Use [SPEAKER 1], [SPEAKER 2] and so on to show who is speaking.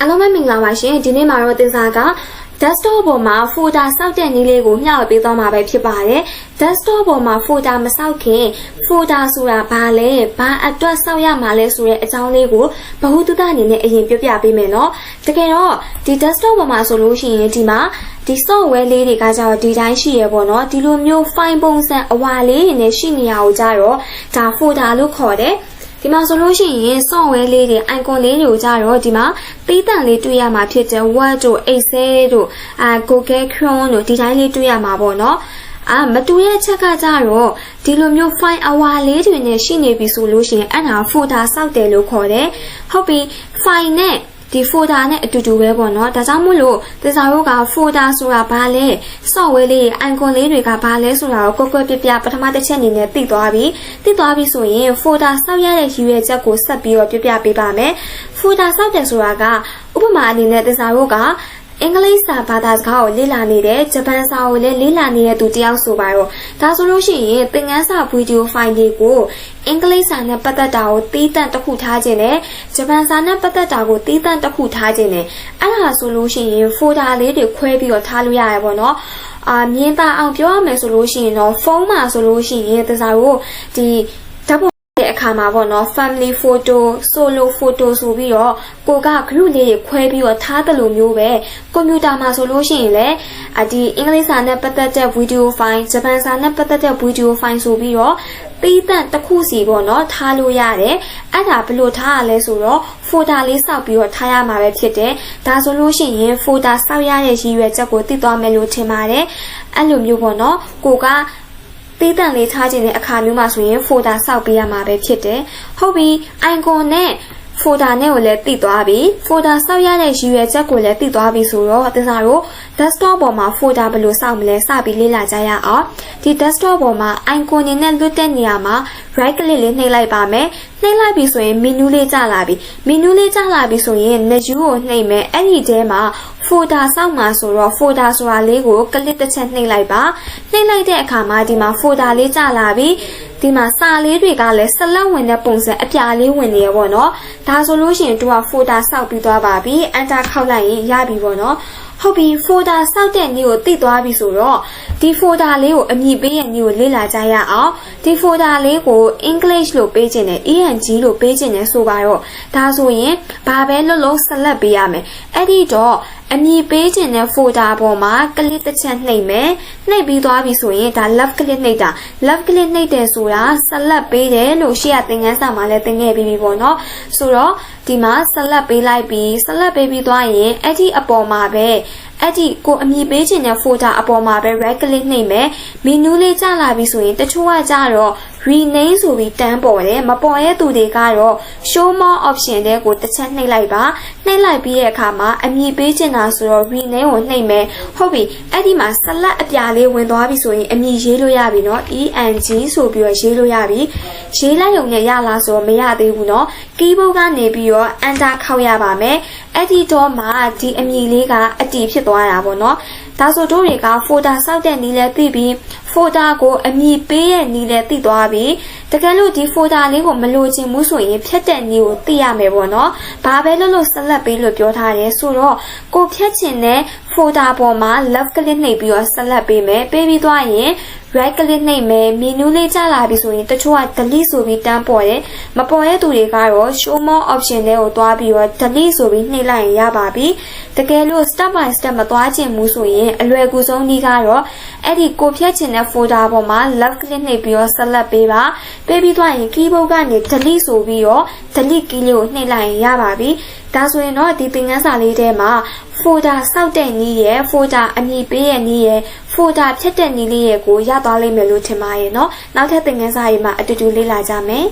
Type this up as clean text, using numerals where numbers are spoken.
[SPEAKER 1] အားလုံးပဲမင်္ဂလာပါရှင်ဒီနေ့မှာတော့တင်စားက desktop ပေါ်မှာ folder စောက်တဲ့နည်းလေးကိုမျှဝေပေးသွားမှာပဲဖြစ်ပါတယ် desktop ပေါ်မှာ folder မစောက်ခင် folder ဆိုတာဘာလဲဘာအတွက်စောက်ရမှာလဲဆိုတဲ့အကြောင်းလေးကိုဗဟုသုတအနေနဲ့အရင်ပြောပြပေးမယ်နော်တကယ်တော့ဒီ desktop ပေါ်မှာဆိုလို့ရှိရင်ဒီမှာဒီ software လေးတွေကကြတော့ဒီတိုင်းရှိရပေါ့နော်ဒီလိုမျိုး file ပုံစံအဝါလေးတွေနဲ့ရှိနေရအောင်ကြတော့ဒါ folder လို့ခေါ်တယ်ဒီမှာဆိုလို့ရှိရင် software လေးတွေ icon လေးတွေကိုကြတော့ဒီမှာပေးတန့်လေးတွေ့ရမှာဖြစ်တဲ့ Word တို့ Excel တို့Google Chrome တို့ဒီတိုင်းလေးတွေ့ရမှာပေါ့နော်မတူရဲ့ချက်ကကြတော့ဒီလိုမျိုး file အဝါလေးတွေနဲ့ရှိနေပြီဆိုလို့ရှိရင်အဲ့ဒါ folder စောက်တယ်လို့ခေါ်တယ်ဟုတ်ပြီ file နဲ့ဒီ folder နဲ့အတူတူပဲပေါ့နော်ဒါကြောင့်မို့လို့ဒီစာရုပ်က folder ဆိုတာဘာလဲ software လေး icon လေးတွေကဘာလဲဆိုတာကိုကွက်ပြပထမတစ်ချက်အနေနဲ့သိသွားပြီဆိုရင် folder စောက်ရတဲ့ရည်ရွယ်ချက်ကိုဆက်ပြီးတော့ပြပေးပါမယ် folder စောက်တယ်ဆိုတာကဥပမာအနေနဲ့ဒီစာရုပ်ကအင်္ဂလိပ်စာဘာသာစကားကိုလေ့လာနေတဲ့ဂျပန်စာကိုလည်းလေ့လာနေတဲ့သူတယောက်ဆိုပါတော့ဒါဆိုလို့ရှိရင်သင်ခန်းစာဗီဒီယိုဖိုင်တွေကိုအင်္ဂလိပ်စာနဲ့ပတ်သက်တာကိုတီးတန့်တစ်ခုထားခြင်းနဲ့ဂျပန်စာနဲ့ပတ်သက်တာကိုတီးတန့်တစ်ခုထားခြင်းနဲ့အဲ့ဒါဆိုလို့ရှိရင် folder လေးတွေခွဲပြီးတော့ထားလို့ရရပါတော့မြင်သာအောင်ပြောရမယ်ဆိုလို့ရှိရင်တော့ဖုန်းမှာဆိုလို့ရှိရင်တစားကိုဒီဓာတ်ပုံတဲ့အခါမှာပေါ့နော် family photo solo photo ဆိုပြီးတော့ကိုက group လေးတွေခွဲပြီးတော့ထားတယ်လို့မျိုးပဲကွန်ပျူတာမှာဆိုလို့ရှိရင်လည်းဒီအင်္ဂလိပ်စာနဲ့ပတ်သက်တဲ့ video file ဂျပန်စာနဲ့ပတ်သက်တဲ့ video file ဆိုပြီးတော့ပြီးတန့်တစ်ခုစီပေါ့နော်ထားလို့ရတယ်အဲ့ဒါဘယ်လိုထားရလဲဆိုတော့ folder လေးစောက်ပြီးတော့ထားရမှာပဲဖြစ်တယ်ဒါဆိုလို့ရှိရင် folder စောက်ရတဲ့ရည်ရွယ်ချက်ကိုသိသွားမယ်လို့ထင်ပါတယ်အဲ့လိုမျိုးပေါ့နော်ကိုကပေးတန့်လေးထားခြင်းတဲ့အခါမျိုးမှာဆိုရင် folder စောက်ပေးရမှာပဲဖြစ်တယ်ဟုတ်ပြီ icon နဲ့ folder နဲ့ကိုလည်းသိသွားပြီ folder စောက်ရတဲ့ရည်ရွယ်ချက်ကိုလည်းသိသွားပြီဆိုတော့တစားတို့ desktop ပေါ်မှာ folder ဘယ်လိုစောက်မလဲစပြီးလေ့လာကြရအောင်ဒီ desktop ပေါ်မှာ icon တွေနဲ့လွတ်တဲ့နေရာမှာ right click လေးနှိပ်လိုက်ပါမယ်နှိပ်လိုက်ပြီဆိုရင် menu လေးကျလာပြီ menu လေးကျလာပြီဆိုရင် menu ကိုနှိပ်မယ်အဲ့ဒီထဲမှာ folder စောက်မှာဆိုတော့ folder ဆိုတာလေးကို click တစ်ချက်နှိပ်လိုက်ပါနှိပ်လိုက်တဲ့အခါမှာဒီမှာ folder လေးကျလာပြီဒီမှာစာလေးတွေကလည်းဆက်လက်ဝင်တဲ့ပုံစံအပြာလေးဝင်နေရပေါ့နော်ဒါဆိုလို့ရှိရင်သူက folder စောက်ပြီးသွားပါပြီ enter ခောက်လိုက်ရင်ရပြီပေါ့နော်ဟုတ်ပြီ folder စောက်တဲ့နည်းကိုသိသွားပြီဆိုတော့ဒီ folder လေးကိုအမည်ပေးရနည်းကိုလေ့လာကြရအောင်ဒီ folder လေးကို English လို့ပေးခြင်းနဲ့ ENG လို့ပေးခြင်းနဲ့ဆိုပါတော့ဒါဆိုရင်ဘာပဲလုံးဆက်လက်ပေးရမယ်အဲ့ဒီတော့အမည်ပေးခြင်းနဲ့ folder ပေါ်မှာ click တစ်ချက်နှိပ်မယ်နှိပ်ပြီးသွားပြီဆိုရင်ဒါ left click နှိပ်တာ left click နှိပ်တယ်ဆိုတာဆက်လက်ပေးတယ်လို့ရှေ့ကသင်ခန်းစာမှာလည်းသင်ခဲ့ပြီးပြီပေါ့နော်ဆိုတော့ဒီမှာဆက်လက်ပေးလိုက်ပြီးဆက်လက်ပေးပြီးသွားရင်အဲ့ဒီအပေါ်မှာပဲအဲ့ဒီကိုအမည်ပေးခြင်းတဲ့ folder အပေါ်မှာပဲ right click နှိပ်မယ် menu လေးကျလာပြီဆိုရင်တချို့ကကြတော့ rename ဆိုပြီးတန်းပေါ်တယ်မပေါ်ရဲ့သူတွေကတော့ show more option တဲ့ကိုတစ်ချက်နှိပ်လိုက်ပါနှိပ်လိုက်ပြီးတဲ့အခါမှာအမည်ပေးခြင်းတာဆိုတော့ rename ကိုနှိပ်မယ်ဟုတ်ပြီအဲ့ဒီမှာဆက်လက်အပြာလေးဝင်သွားပြီဆိုရင်အမည်ရေးလို့ရပြီเนาะ ENG ဆိုပြီးတော့ရေးလို့ရပြီရေးလိုက်ရုံနဲ့ရလားဆိုတော့မရသေးဘူးเนาะ keyboard ကနေပြီးတော့ enter ခောက်ရပါမယ်အဲ့ဒီတော့မှဒီအမည်လေးကအတည်ဖြစ်သွားတာပေါ့เนาะဒါဆိုတို့တွေက folder စောက်တဲ့နည်းလဲသိပြီး folder ကိုအမည်ပေးရဲ့နည်းလဲသိသွားပြီတကယ်လို့ဒီ folder လေးကိုမလိုချင်ဘူးဆိုရင်ဖြတ်တဲ့နည်းကိုသိရမယ်ပေါ့နော်ဘာပဲလို့ဆက်လက်ပေးလို့ပြောထားတယ်ဆိုတော့ကိုဖြတ်ချင်တဲ့ folder ပေါ်မှာ left click နှိပ်ပြီးတော့ဆက်လက်ပေးမယ်ပေးပြီးသွားရင် right click နှိပ်မယ် menu လေးကျလာပြီဆိုရင်တချို့က delete ဆိုပြီးတန်းပေါ်တယ်မပေါ်တဲ့သူတွေကတော့ show more option တွေကိုတွားပြီးတော့ delete ဆိုပြီးနှိပ်လိုက်ရင်ရပါပြီတကယ်လို့ step by step မတွားချင်ဘူးဆိုရင်အလွယ်ကူဆုံးနည်းကတော့အဲ့ဒီကိုဖြတ်ချင်တဲ့ folder ပေါ်မှာ left click နှိပ်ပြီးတော့ဆက်လက်ပေးပါပေးပြီးသွားရင် keyboard ကနေ delete ဆိုပြီးတော့ delete key လေးကိုနှိပ်လိုက်ရင်ရပါပြီဒါဆိုရင်တော့ဒီသင်ခန်းစာလေးထဲမှာ folder စောက်တဲ့နည်းရယ် folder အမည်ပေးရဲ့နည်းရယ် folder ဖြတ်တဲ့နည်းလေးရယ်ကိုရသွားလိမ့်မယ်လို့ထင်ပါရဲ့เนาะနောက်ထပ်သင်ခန်းစာတွေမှာအတူတူလေ့လာကြမယ်